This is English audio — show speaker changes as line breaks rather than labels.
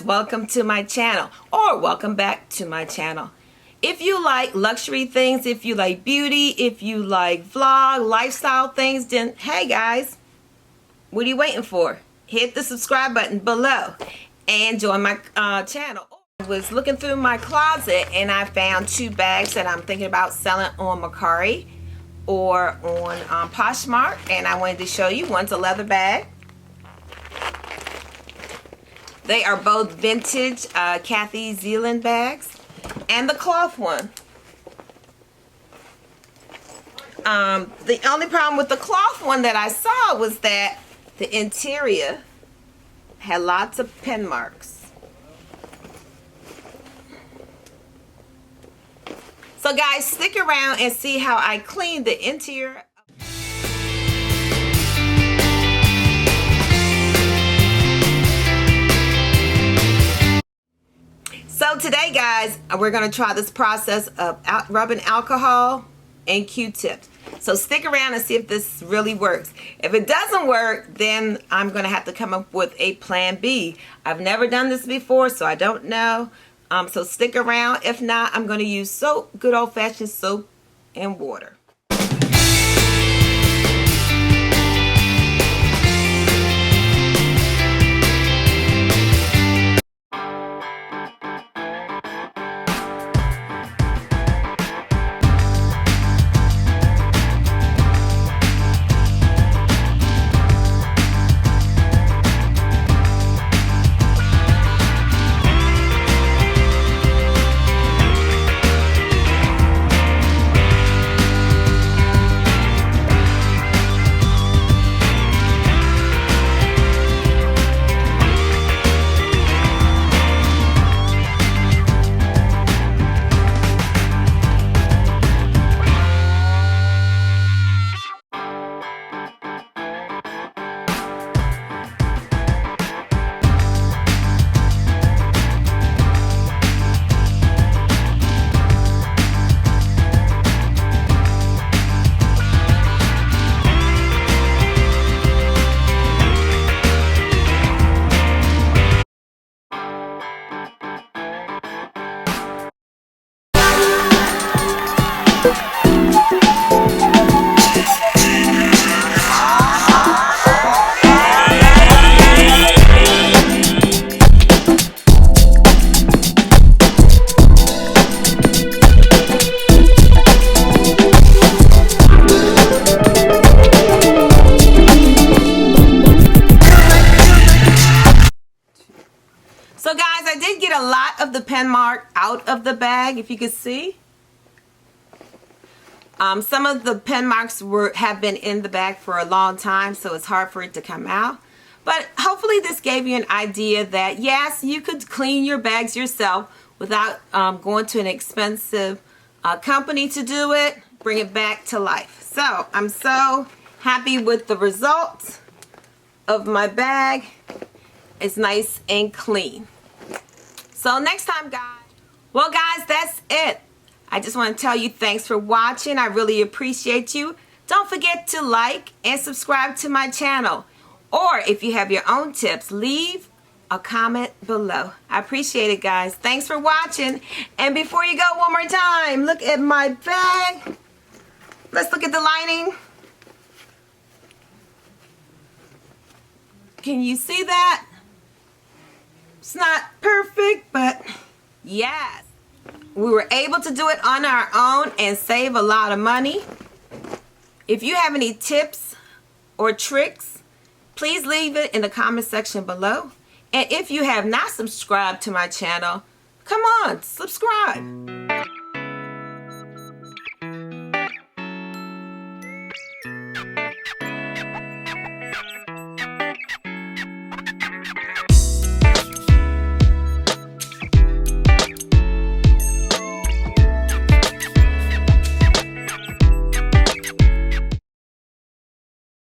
welcome to my channel, or welcome back to my channel. If you like luxury things, if you like beauty, if you like vlog, lifestyle things, then hey guys, what are you waiting for? Hit the subscribe button below and join my channel. I was looking through my closet and I found two bags that I'm thinking about selling on Mercari or on Poshmark, and I wanted to show you. One's a leather bag. They are both vintage Kathy Zealand bags. And the cloth one. The only problem with the cloth one that I saw was that the interior had lots of pen marks. So guys, stick around and see how I clean the interior. So today guys, we're going to try this process of rubbing alcohol and Q-tips. So stick around and see if this really works. If it doesn't work, then I'm going to have to come up with a plan B. I've never done this before, so I don't know. So stick around. If not, I'm going to use soap, good old-fashioned soap and water. So guys, I did get a lot of the pen mark out of the bag, if you could see. Some of the pen marks have been in the bag for a long time, so it's hard for it to come out. But hopefully this gave you an idea that yes, you could clean your bags yourself without going to an expensive company to do it. Bring it back to life. So I'm so happy with the results of my bag. It's nice and clean. So next time guys, well guys, that's it. I just want to tell you thanks for watching. I really appreciate you. Don't forget to like and subscribe to my channel. Or if you have your own tips, leave a comment below. I appreciate it guys. Thanks for watching. And before you go, one more time, look at my bag. Let's look at the lining. Can you see that? It's not perfect, but yes. We were able to do it on our own and save a lot of money. If you have any tips or tricks, please leave it in the comment section below. And if you have not subscribed to my channel, come on, subscribe.